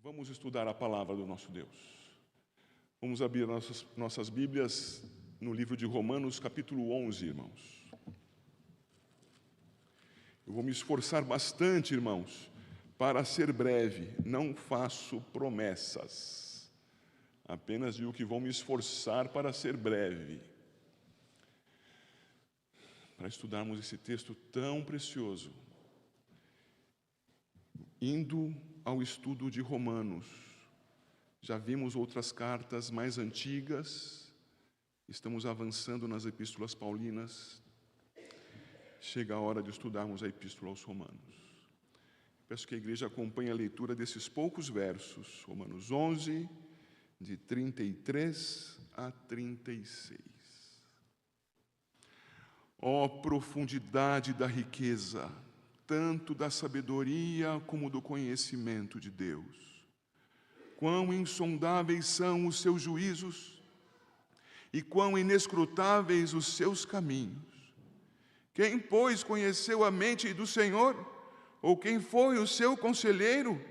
Vamos estudar a palavra do nosso Deus. Vamos abrir nossas Bíblias no livro de Romanos, capítulo 11, irmãos. Eu vou me esforçar bastante, irmãos, para ser breve. Não faço promessas, apenas digo que vou me esforçar para ser breve, para estudarmos esse texto tão precioso. Indo ao estudo de Romanos, já vimos outras cartas mais antigas, estamos avançando nas epístolas paulinas, chega a hora de estudarmos a epístola aos Romanos. Peço que a igreja acompanhe a leitura desses poucos versos, Romanos 11, de 33 a 36. Ó profundidade da riqueza, tanto da sabedoria como do conhecimento de Deus. Quão insondáveis são os seus juízos e quão inescrutáveis os seus caminhos. Quem, pois, conheceu a mente do Senhor? Ou quem foi o seu conselheiro?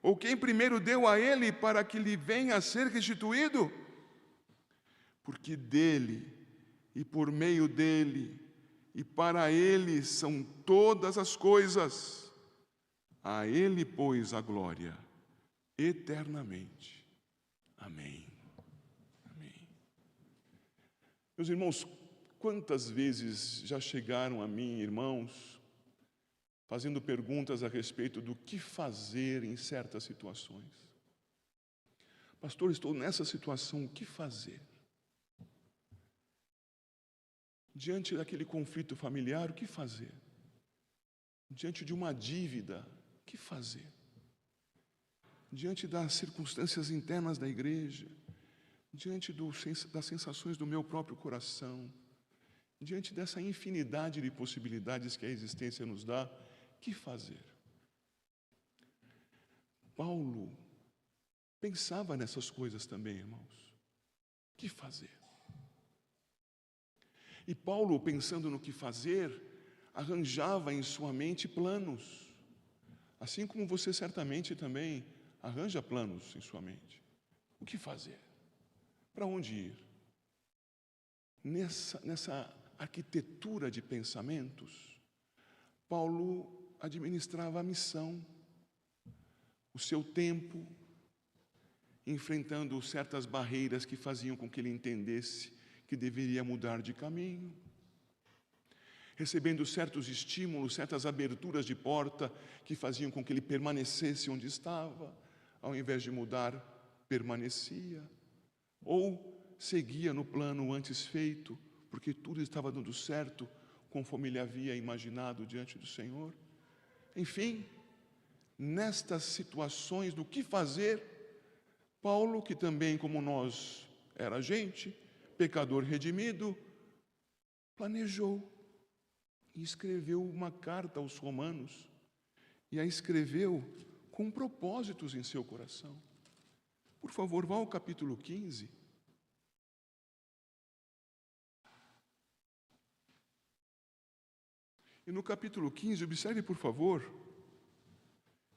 Ou quem primeiro deu a ele para que lhe venha a ser restituído? Porque dele e por meio dele e para ele são todas as coisas. A ele, pois, a glória eternamente. Amém. Amém. Meus irmãos, quantas vezes já chegaram a mim, irmãos, fazendo perguntas a respeito do que fazer em certas situações? Pastor, estou nessa situação, o que fazer? Diante daquele conflito familiar, o que fazer? Diante de uma dívida, o que fazer? Diante das circunstâncias internas da igreja, diante das sensações do meu próprio coração, diante dessa infinidade de possibilidades que a existência nos dá, o que fazer? Paulo pensava nessas coisas também, irmãos. O que fazer? E Paulo, pensando no que fazer, arranjava em sua mente planos, assim como você certamente também arranja planos em sua mente. O que fazer? Para onde ir? Nessa arquitetura de pensamentos, Paulo administrava a missão, o seu tempo, enfrentando certas barreiras que faziam com que ele entendesse que deveria mudar de caminho, recebendo certos estímulos, certas aberturas de porta que faziam com que ele permanecesse onde estava, ao invés de mudar, permanecia, ou seguia no plano antes feito, porque tudo estava dando certo, conforme ele havia imaginado diante do Senhor. Enfim, nestas situações do que fazer, Paulo, que também como nós era gente, pecador redimido, planejou e escreveu uma carta aos Romanos, e a escreveu com propósitos em seu coração. Por favor, vá ao capítulo 15. E no capítulo 15, observe, por favor,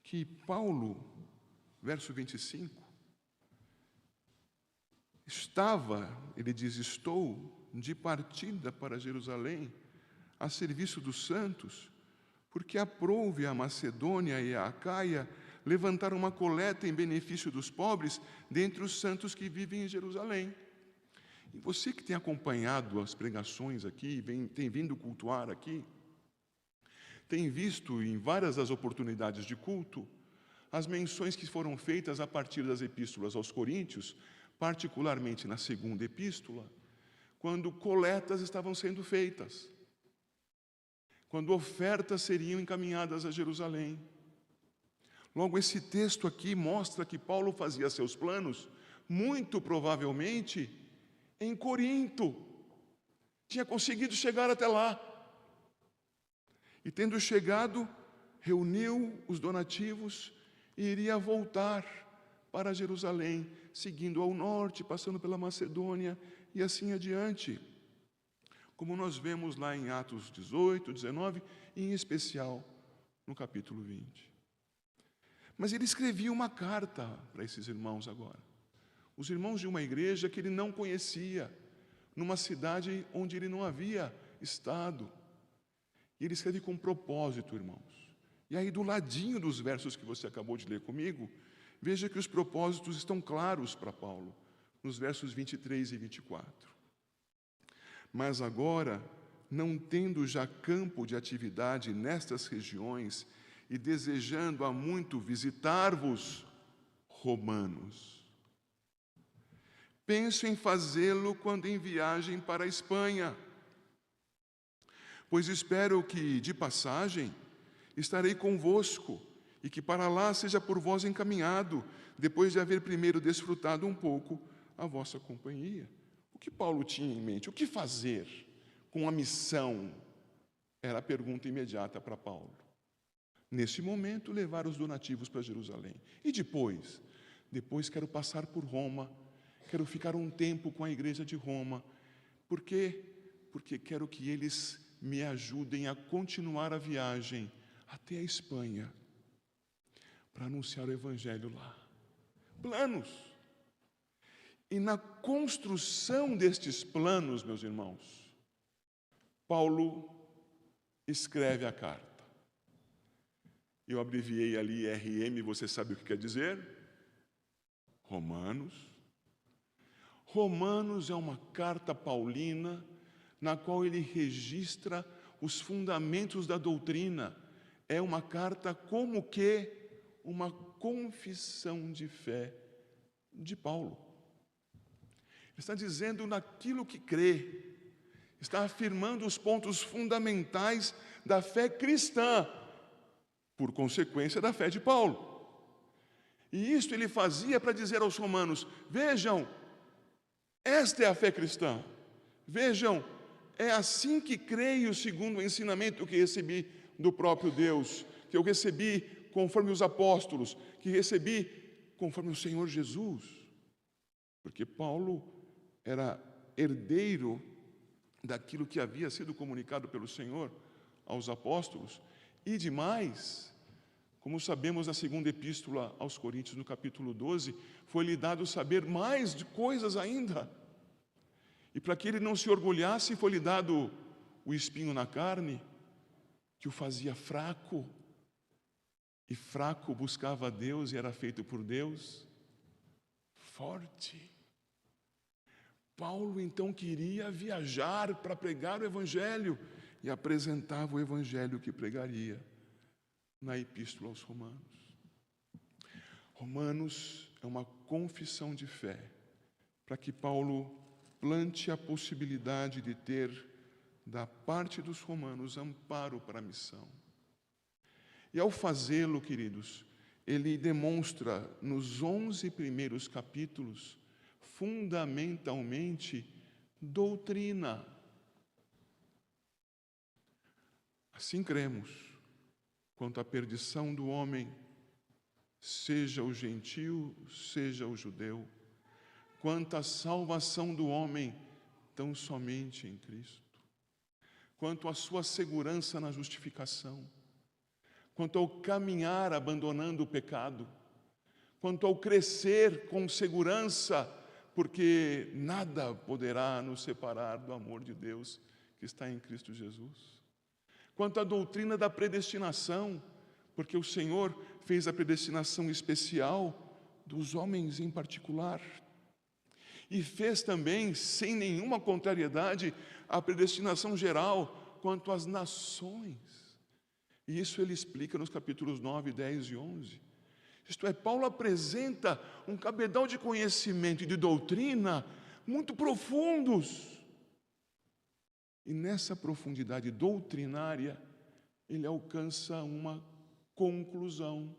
que Paulo, verso 25, ele diz, estou de partida para Jerusalém, a serviço dos santos, porque aprouve a Macedônia e a Acaia levantar uma coleta em benefício dos pobres dentre os santos que vivem em Jerusalém. E você que tem acompanhado as pregações aqui, tem vindo cultuar aqui, tem visto em várias das oportunidades de culto, as menções que foram feitas a partir das epístolas aos Coríntios, particularmente na segunda epístola, quando coletas estavam sendo feitas, quando ofertas seriam encaminhadas a Jerusalém. Logo, esse texto aqui mostra que Paulo fazia seus planos, muito provavelmente, em Corinto. Tinha conseguido chegar até lá. E tendo chegado, reuniu os donativos e iria voltar para Jerusalém, seguindo ao norte, passando pela Macedônia e assim adiante, como nós vemos lá em Atos 18, 19 e em especial no capítulo 20. Mas ele escrevia uma carta para esses irmãos agora. Os irmãos de uma igreja que ele não conhecia, numa cidade onde ele não havia estado. E ele escreve com propósito, irmãos. E aí, do ladinho dos versos que você acabou de ler comigo, veja que os propósitos estão claros para Paulo, nos versos 23 e 24. Mas agora, não tendo já campo de atividade nestas regiões e desejando há muito visitar-vos, romanos, penso em fazê-lo quando em viagem para a Espanha, pois espero que, de passagem, estarei convosco, e que para lá seja por vós encaminhado, depois de haver primeiro desfrutado um pouco a vossa companhia. O que Paulo tinha em mente? O que fazer com a missão? Era a pergunta imediata para Paulo. Nesse momento, levar os donativos para Jerusalém. E depois? Depois quero passar por Roma, quero ficar um tempo com a igreja de Roma. Por quê? Porque quero que eles me ajudem a continuar a viagem até a Espanha, para anunciar o Evangelho lá. Planos. E na construção destes planos, meus irmãos, Paulo escreve a carta. Eu abreviei ali RM, você sabe o que quer dizer? Romanos. Romanos é uma carta paulina, na qual ele registra os fundamentos da doutrina. É uma carta como que uma confissão de fé de Paulo. Ele está dizendo naquilo que crê, está afirmando os pontos fundamentais da fé cristã, por consequência da fé de Paulo. E isto ele fazia para dizer aos romanos: vejam, esta é a fé cristã. Vejam, é assim que creio segundo o ensinamento que recebi do próprio Deus, que eu recebi conforme os apóstolos, que recebi conforme o Senhor Jesus. Porque Paulo era herdeiro daquilo que havia sido comunicado pelo Senhor aos apóstolos. E demais, como sabemos na segunda epístola aos Coríntios, no capítulo 12, foi-lhe dado saber mais de coisas ainda. E para que ele não se orgulhasse, foi-lhe dado o espinho na carne, que o fazia fraco. E fraco buscava a Deus e era feito por Deus forte. Paulo então queria viajar para pregar o Evangelho e apresentava o Evangelho que pregaria na epístola aos Romanos. Romanos é uma confissão de fé para que Paulo plante a possibilidade de ter da parte dos romanos amparo para a missão. E ao fazê-lo, queridos, ele demonstra nos 11 primeiros capítulos fundamentalmente doutrina. Assim cremos quanto à perdição do homem, seja o gentio, seja o judeu, quanto à salvação do homem, tão somente em Cristo, quanto à sua segurança na justificação, quanto ao caminhar abandonando o pecado, quanto ao crescer com segurança, porque nada poderá nos separar do amor de Deus que está em Cristo Jesus. Quanto à doutrina da predestinação, porque o Senhor fez a predestinação especial dos homens em particular. E fez também, sem nenhuma contrariedade, a predestinação geral quanto às nações. E isso ele explica nos capítulos 9, 10 e 11. Isto é, Paulo apresenta um cabedal de conhecimento e de doutrina muito profundos. E nessa profundidade doutrinária, ele alcança uma conclusão,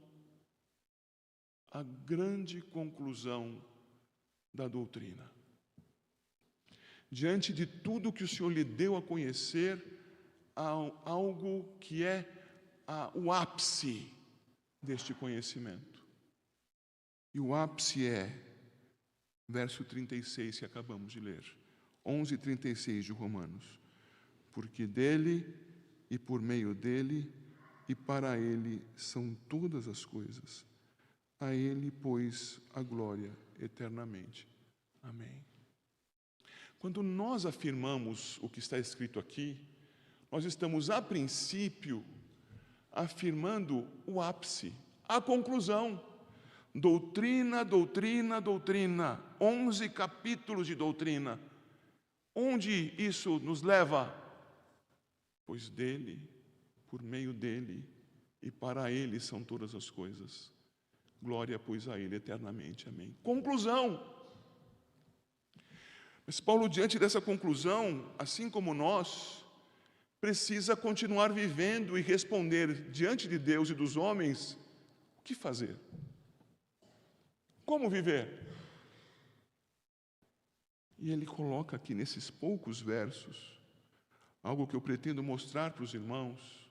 a grande conclusão da doutrina. Diante de tudo que o Senhor lhe deu a conhecer, há algo que é o ápice deste conhecimento. E o ápice é, verso 36 que acabamos de ler, 11:36 de Romanos. Porque dele, e por meio dele, e para ele são todas as coisas. A Ele, pois, a glória eternamente. Amém. Quando nós afirmamos o que está escrito aqui, nós estamos, a princípio, afirmando o ápice, a conclusão. Doutrina, doutrina, doutrina. 11 capítulos de doutrina. Onde isso nos leva? Pois dele, por meio dele e para ele são todas as coisas. Glória, pois, a ele eternamente. Amém. Conclusão. Mas Paulo, diante dessa conclusão, assim como nós, precisa continuar vivendo e responder diante de Deus e dos homens o que fazer. Como viver? E ele coloca aqui nesses poucos versos algo que eu pretendo mostrar para os irmãos,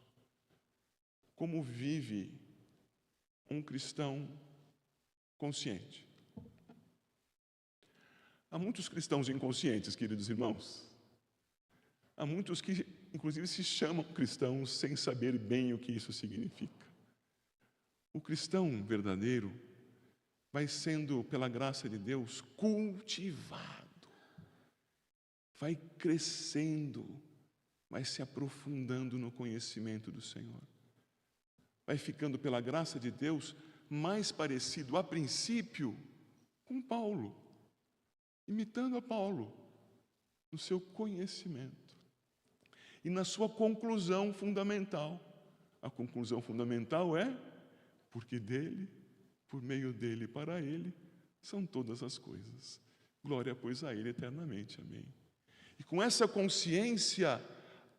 como vive um cristão consciente. Há muitos cristãos inconscientes, queridos irmãos. Há muitos que, inclusive, se chamam cristãos sem saber bem o que isso significa. O cristão verdadeiro vai sendo, pela graça de Deus, cultivado, vai crescendo, vai se aprofundando no conhecimento do Senhor. Vai ficando, pela graça de Deus, mais parecido, a princípio, com Paulo, imitando a Paulo, no seu conhecimento e na sua conclusão fundamental. A conclusão fundamental é, porque dele, por meio dele e para ele, são todas as coisas. Glória, pois, a ele eternamente. Amém. E com essa consciência,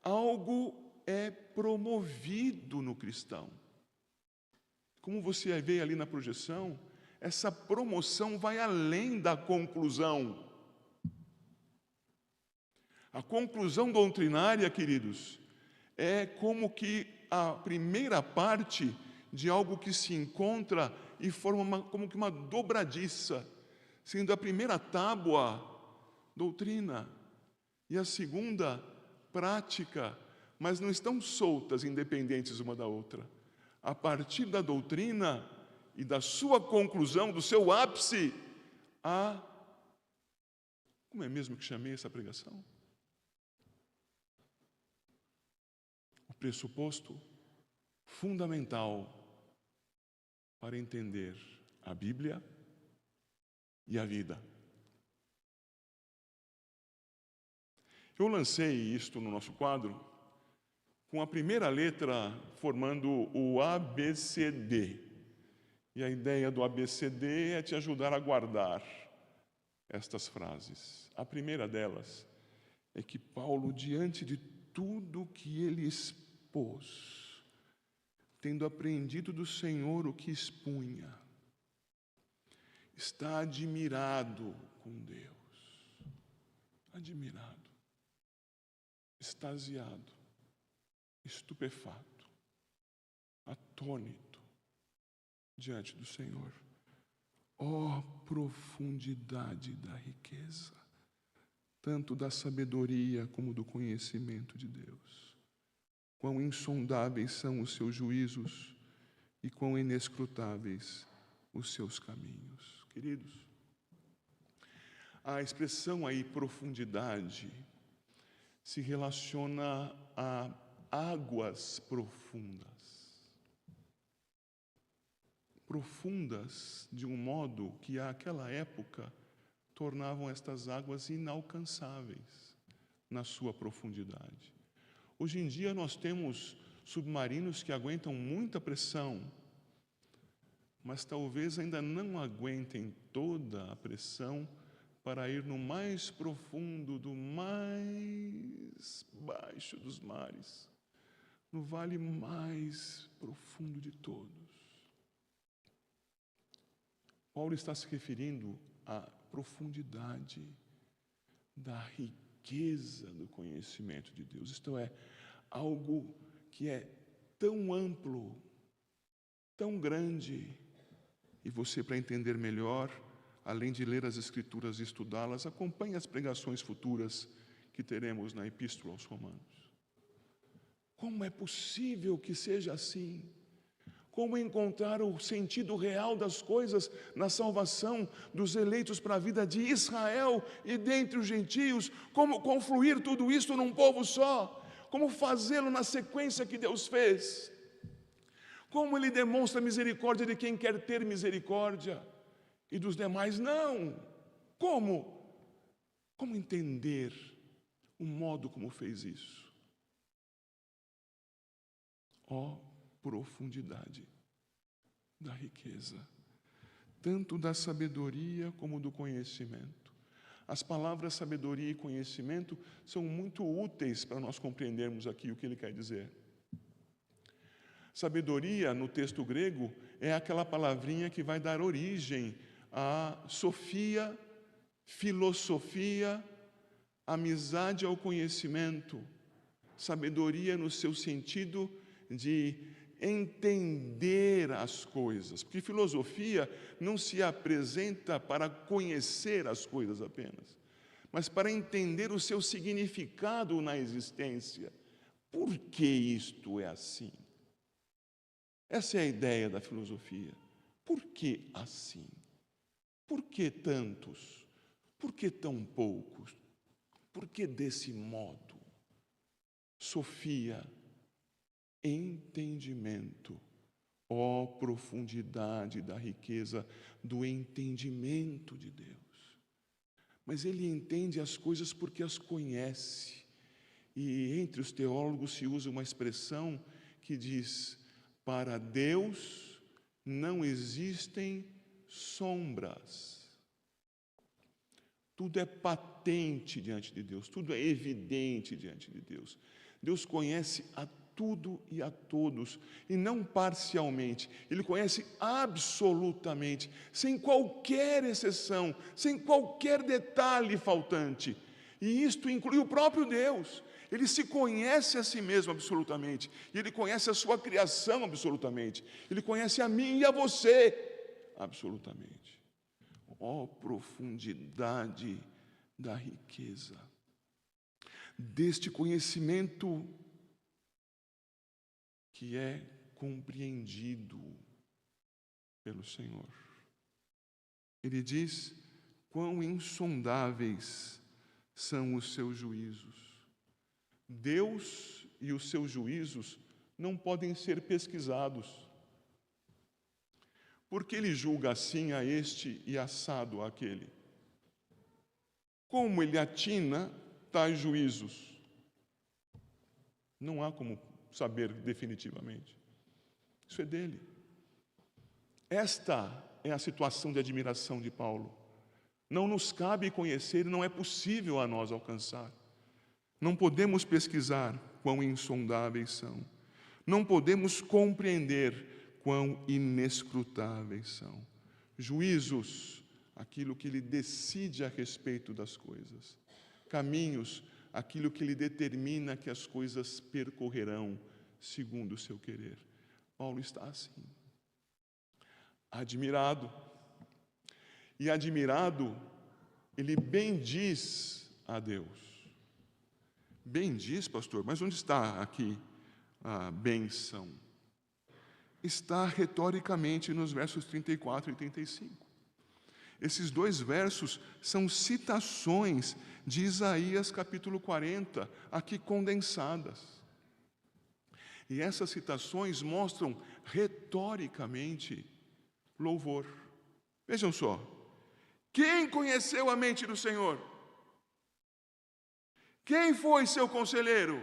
algo é promovido no cristão. Como você vê ali na projeção, essa promoção vai além da conclusão. A conclusão doutrinária, queridos, é como que a primeira parte de algo que se encontra e forma como que uma dobradiça, sendo a primeira tábua, doutrina, e a segunda, prática, mas não estão soltas, independentes uma da outra. A partir da doutrina e da sua conclusão, do seu ápice, como é mesmo que chamei essa pregação? O pressuposto fundamental para entender a Bíblia e a vida. Eu lancei isto no nosso quadro com a primeira letra formando o ABCD. E a ideia do ABCD é te ajudar a guardar estas frases. A primeira delas é que Paulo, diante de tudo que ele expôs, tendo aprendido do Senhor o que expunha, está admirado com Deus, admirado, extasiado, estupefato, atônito diante do Senhor. Ó profundidade da riqueza, tanto da sabedoria como do conhecimento de Deus. Quão insondáveis são os seus juízos e quão inescrutáveis os seus caminhos. Queridos, a expressão aí, profundidade, se relaciona a águas profundas. Profundas de um modo que, àquela época, tornavam estas águas inalcançáveis na sua profundidade. Hoje em dia nós temos submarinos que aguentam muita pressão, mas talvez ainda não aguentem toda a pressão para ir no mais profundo do mais baixo dos mares, no vale mais profundo de todos. Paulo está se referindo à profundidade da riqueza do conhecimento de Deus. Isto é, algo que é tão amplo, tão grande. E você, para entender melhor, além de ler as Escrituras e estudá-las, acompanhe as pregações futuras que teremos na Epístola aos Romanos. Como é possível que seja assim? como encontrar o sentido real das coisas na salvação dos eleitos para a vida de Israel e dentre os gentios, como confluir tudo isso num povo só, como fazê-lo na sequência que Deus fez, como Ele demonstra misericórdia de quem quer ter misericórdia e dos demais não. Como entender o modo como fez isso? Ó profundidade da riqueza, tanto da sabedoria como do conhecimento. As palavras sabedoria e conhecimento são muito úteis para nós compreendermos aqui o que ele quer dizer. Sabedoria, no texto grego, é aquela palavrinha que vai dar origem a sofia, filosofia, amizade ao conhecimento. Sabedoria no seu sentido de entender as coisas, porque filosofia não se apresenta para conhecer as coisas apenas, mas para entender o seu significado na existência. Por que isto é assim? Essa é a ideia da filosofia. Por que assim? Por que tantos? Por que tão poucos? Por que desse modo? Sofia, entendimento, ó profundidade da riqueza do entendimento de Deus. Mas ele entende as coisas porque as conhece. E entre os teólogos se usa uma expressão que diz: para Deus não existem sombras. Tudo é patente diante de Deus, tudo é evidente diante de Deus. Deus conhece a tudo e a todos, e não parcialmente. Ele conhece absolutamente, sem qualquer exceção, sem qualquer detalhe faltante. E isto inclui o próprio Deus. Ele se conhece a si mesmo absolutamente, e Ele conhece a sua criação absolutamente. Ele conhece a mim e a você absolutamente. Ó profundidade da riqueza, deste conhecimento que é compreendido pelo Senhor. Ele diz: quão insondáveis são os seus juízos. Deus e os seus juízos não podem ser pesquisados. Porque Ele julga assim a este e assado àquele? Como Ele atina tais juízos? Não há como saber definitivamente. Isso é dele. Esta é a situação de admiração de Paulo. Não nos cabe conhecer, não é possível a nós alcançar. Não podemos pesquisar quão insondáveis são. Não podemos compreender quão inescrutáveis são. Juízos, aquilo que Ele decide a respeito das coisas. Caminhos, aquilo que Ele determina que as coisas percorrerão segundo o seu querer. Paulo está assim, admirado. E admirado, ele bendiz a Deus. Bendiz, pastor, mas onde está aqui a benção? Está retoricamente nos versos 34 e 35. Esses dois versos são citações de Isaías capítulo 40, aqui condensadas. E essas citações mostram retoricamente louvor. Vejam só, quem conheceu a mente do Senhor? Quem foi seu conselheiro?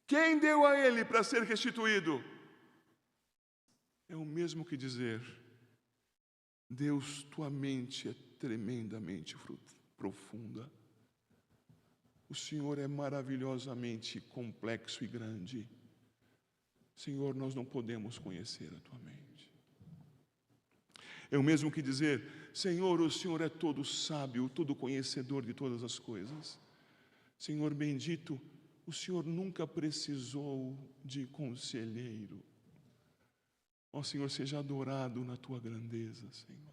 Quem deu a ele para ser restituído? É o mesmo que dizer: Deus, tua mente é tremendamente profunda. O Senhor é maravilhosamente complexo e grande. Senhor, nós não podemos conhecer a tua mente. É o mesmo que dizer: Senhor, o Senhor é todo sábio, todo conhecedor de todas as coisas. Senhor bendito, o Senhor nunca precisou de conselheiro. Ó Senhor, seja adorado na tua grandeza, Senhor.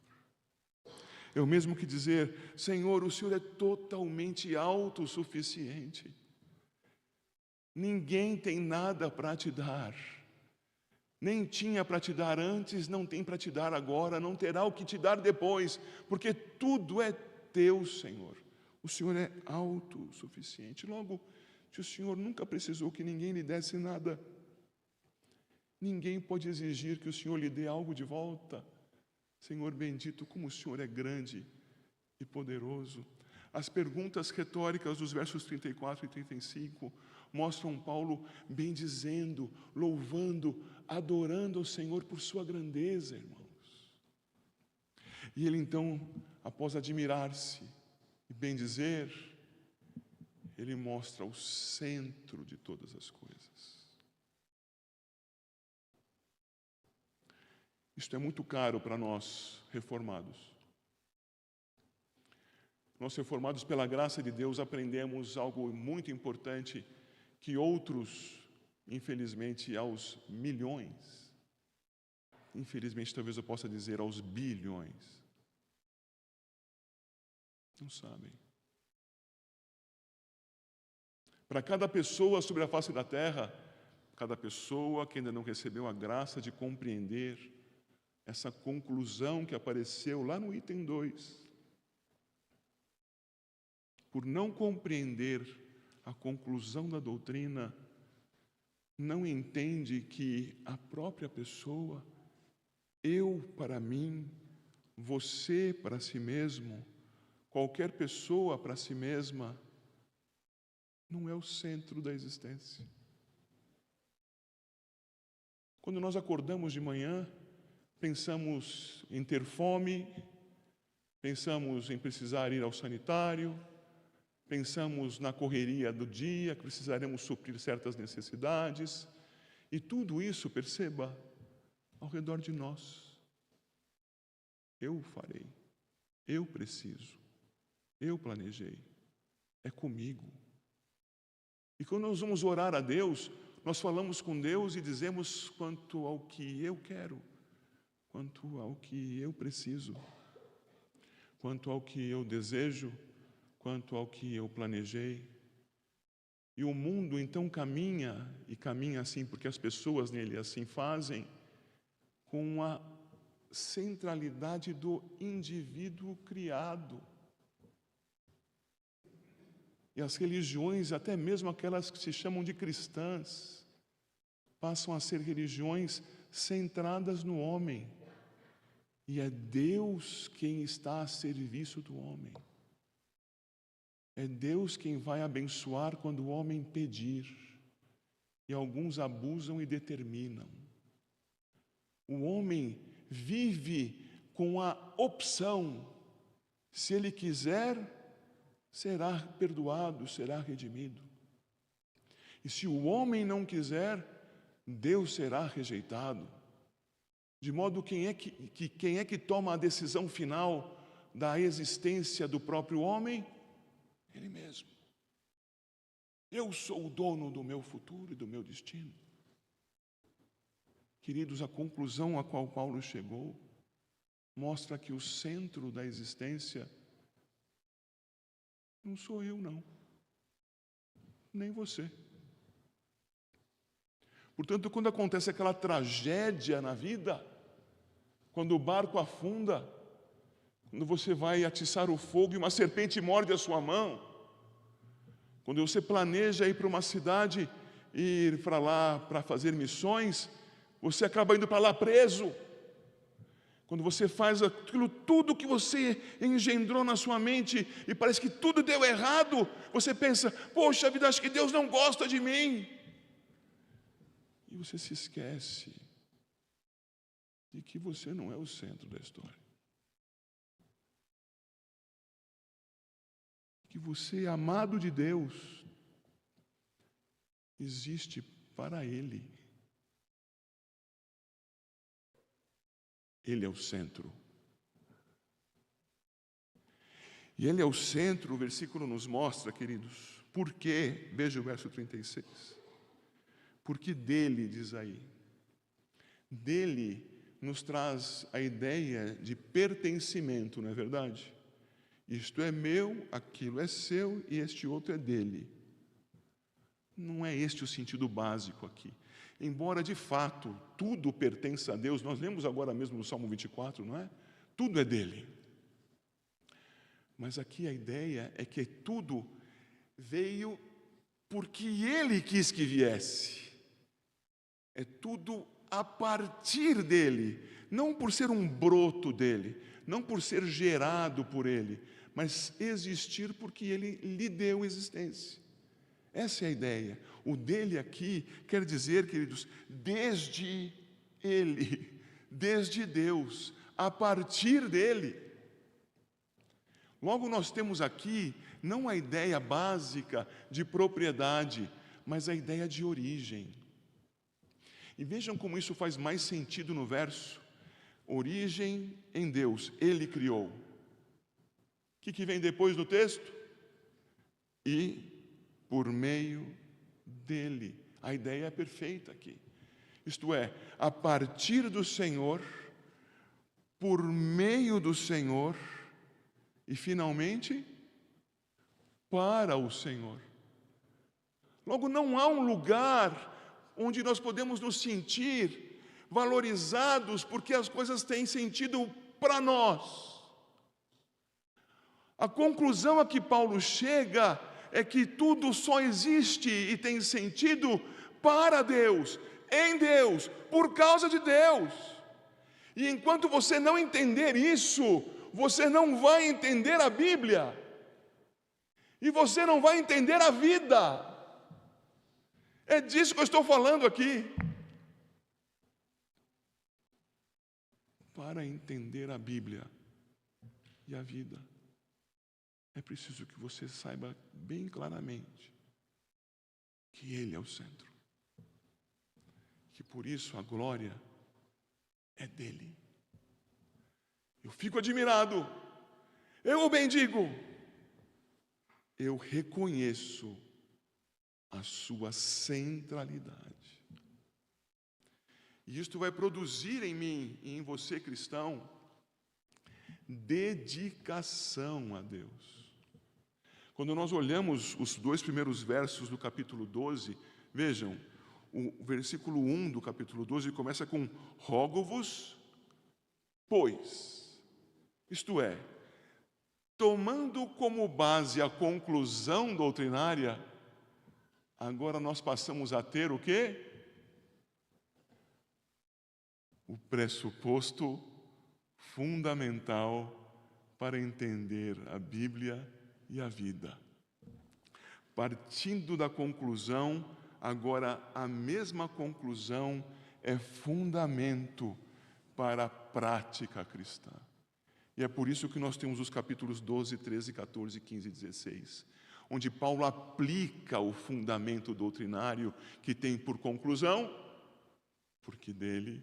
É o mesmo que dizer: Senhor, o Senhor é totalmente autossuficiente. Ninguém tem nada para te dar. Nem tinha para te dar antes, não tem para te dar agora, não terá o que te dar depois, porque tudo é teu, Senhor. O Senhor é autossuficiente. Logo, se o Senhor nunca precisou que ninguém lhe desse nada, ninguém pode exigir que o Senhor lhe dê algo de volta. Senhor bendito, como o Senhor é grande e poderoso. As perguntas retóricas dos versos 34 e 35 mostram Paulo bendizendo, louvando, adorando ao Senhor por sua grandeza, irmãos. E ele então, após admirar-se e bendizer, ele mostra o centro de todas as coisas. Isto é muito caro para nós reformados. Nós reformados pela graça de Deus aprendemos algo muito importante que outros, infelizmente, aos milhões, infelizmente talvez eu possa dizer aos bilhões, não sabem. Para cada pessoa sobre a face da terra, cada pessoa que ainda não recebeu a graça de compreender essa conclusão que apareceu lá no item 2, por não compreender a conclusão da doutrina, não entende que a própria pessoa, eu para mim, você para si mesmo, qualquer pessoa para si mesma, não é o centro da existência. Quando nós acordamos de manhã, pensamos em ter fome, pensamos em precisar ir ao sanitário, pensamos na correria do dia, que precisaremos suprir certas necessidades, e tudo isso, perceba, ao redor de nós. Eu farei, eu preciso, eu planejei, é comigo. E quando nós vamos orar a Deus, nós falamos com Deus e dizemos quanto ao que eu quero, quanto ao que eu preciso, quanto ao que eu desejo, quanto ao que eu planejei. E o mundo então caminha, e caminha assim porque as pessoas nele assim fazem, com a centralidade do indivíduo criado. E as religiões, até mesmo aquelas que se chamam de cristãs, passam a ser religiões centradas no homem. E é Deus quem está a serviço do homem. É Deus quem vai abençoar quando o homem pedir. E alguns abusam e determinam. O homem vive com a opção, se ele quiser, será perdoado, será redimido. E se o homem não quiser, Deus será rejeitado. De modo quem é que toma a decisão final da existência do próprio homem? Ele mesmo. Eu sou o dono do meu futuro e do meu destino. Queridos, a conclusão a qual Paulo chegou mostra que o centro da existência não sou eu, não. Nem você. Portanto, quando acontece aquela tragédia na vida, quando o barco afunda, quando você vai atiçar o fogo e uma serpente morde a sua mão, quando você planeja ir para uma cidade e ir para lá para fazer missões, você acaba indo para lá preso. Quando você faz aquilo tudo que você engendrou na sua mente e parece que tudo deu errado, você pensa, poxa vida, acho que Deus não gosta de mim. E você se esquece de que você não é o centro da história. Que você, amado de Deus, existe para Ele. Ele é o centro. E Ele é o centro, o versículo nos mostra, queridos, porque, veja o verso 36, porque dele, diz aí, dele nos traz a ideia de pertencimento, não é verdade? Isto é meu, aquilo é seu e este outro é dele. Não é este o sentido básico aqui. Embora, de fato, tudo pertença a Deus, nós lemos agora mesmo no Salmo 24, não é? Tudo é dele. Mas aqui a ideia é que tudo veio porque ele quis que viesse. É tudo a partir dele, não por ser um broto dele, não por ser gerado por ele, mas existir porque ele lhe deu existência. Essa é a ideia. O dele aqui quer dizer, queridos, desde ele, desde Deus, a partir dele. Logo, nós temos aqui não a ideia básica de propriedade, mas a ideia de origem. E vejam como isso faz mais sentido no verso. Origem em Deus, ele criou. O que vem depois do texto? E por meio dele. A ideia é perfeita aqui. Isto é, a partir do Senhor, por meio do Senhor e, finalmente, para o Senhor. Logo, não há um lugar onde nós podemos nos sentir valorizados porque as coisas têm sentido para nós. A conclusão a que Paulo chega é que tudo só existe e tem sentido para Deus, em Deus, por causa de Deus. E enquanto você não entender isso, você não vai entender a Bíblia. E você não vai entender a vida. É disso que eu estou falando aqui. Para entender a Bíblia e a vida, é preciso que você saiba bem claramente que Ele é o centro. Que por isso a glória é dele. Eu fico admirado, eu o bendigo, eu reconheço a sua centralidade. E isto vai produzir em mim e em você, cristão, dedicação a Deus. Quando nós olhamos os 2 primeiros versos do capítulo 12, vejam, o versículo 1 do capítulo 12 começa com rogo-vos, pois, isto é, tomando como base a conclusão doutrinária, agora nós passamos a ter o quê? O pressuposto fundamental para entender a Bíblia e a vida. Partindo da conclusão, agora a mesma conclusão é fundamento para a prática cristã. E é por isso que nós temos os capítulos 12, 13, 14, 15 e 16, onde Paulo aplica o fundamento doutrinário que tem por conclusão, porque dele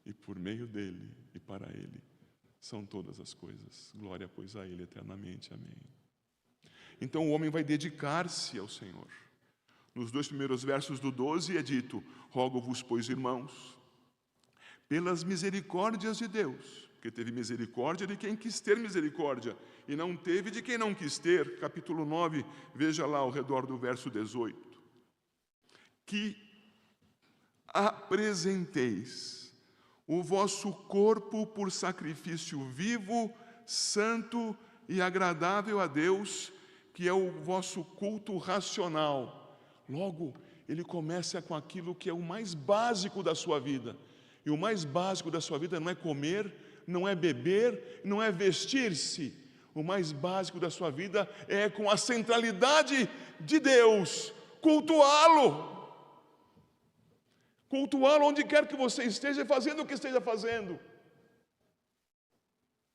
e por meio dele e para ele são todas as coisas. Glória, pois, a ele eternamente. Amém. Então o homem vai dedicar-se ao Senhor. Nos 2 primeiros versos do 12 é dito: rogo-vos, pois, irmãos, pelas misericórdias de Deus, porque teve misericórdia de quem quis ter misericórdia, e não teve de quem não quis ter. Capítulo 9, veja lá ao redor do verso 18. Que apresenteis o vosso corpo por sacrifício vivo, santo e agradável a Deus, que é o vosso culto racional. Logo, ele começa com aquilo que é o mais básico da sua vida. E o mais básico da sua vida não é comer, não é beber, não é vestir-se. O mais básico da sua vida é, com a centralidade de Deus, cultuá-lo. Cultuá-lo onde quer que você esteja, fazendo o que esteja fazendo.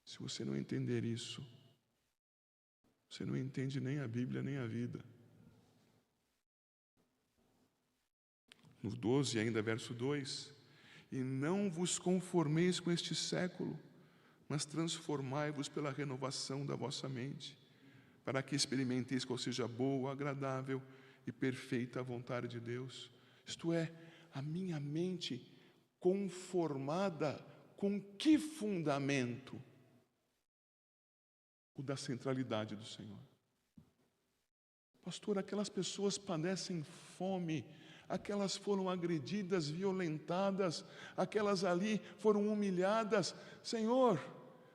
Se você não entender isso, você não entende nem a Bíblia, nem a vida. No 12, ainda verso 2, e não vos conformeis com este século, mas transformai-vos pela renovação da vossa mente, para que experimenteis qual seja a boa, agradável e perfeita a vontade de Deus. Isto é, a minha mente conformada com que fundamento? O da centralidade do Senhor. Pastor, aquelas pessoas padecem fome, aquelas foram agredidas, violentadas, aquelas ali foram humilhadas. Senhor,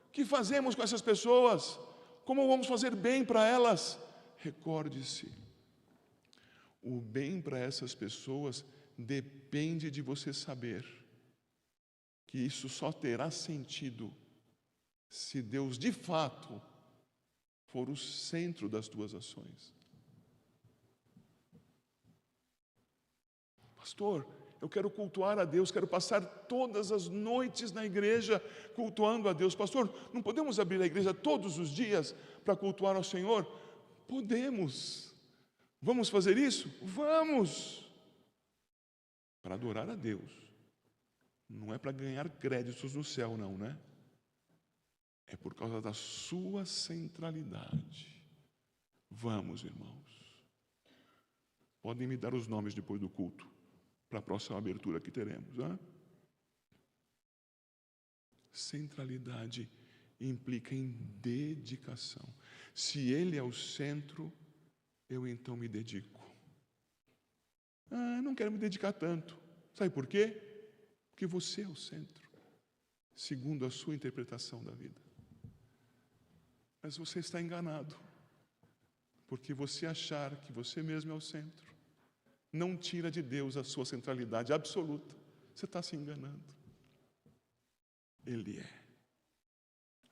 o que fazemos com essas pessoas? Como vamos fazer bem para elas? Recorde-se, o bem para essas pessoas depende de você saber que isso só terá sentido se Deus de fato for o centro das tuas ações. Pastor, eu quero cultuar a Deus, quero passar todas as noites na igreja cultuando a Deus. Pastor, não podemos abrir a igreja todos os dias para cultuar ao Senhor? Podemos. Vamos fazer isso? Vamos! Para adorar a Deus. Não é para ganhar créditos no céu, não, né? É por causa da sua centralidade. Vamos, irmãos. Podem me dar os nomes depois do culto, para a próxima abertura que teremos, né? Centralidade implica em dedicação. Se Ele é o centro, eu então me dedico. Não quero me dedicar tanto. Sabe por quê? Porque você é o centro, segundo a sua interpretação da vida. Mas você está enganado, porque você achar que você mesmo é o centro não tira de Deus a sua centralidade absoluta. Você está se enganando. Ele é.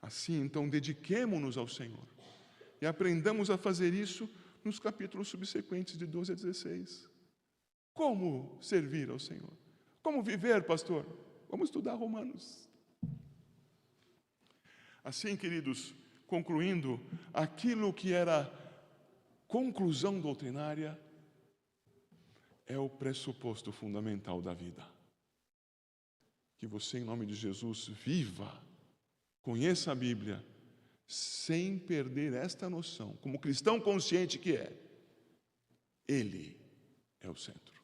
Assim, então, dediquemo-nos ao Senhor e aprendamos a fazer isso nos capítulos subsequentes de 12 a 16. Como servir ao Senhor? Como viver, pastor? Vamos estudar Romanos. Assim, queridos, concluindo, aquilo que era conclusão doutrinária é o pressuposto fundamental da vida. Que você, em nome de Jesus, viva, conheça a Bíblia, sem perder esta noção, como cristão consciente que é, Ele é o centro.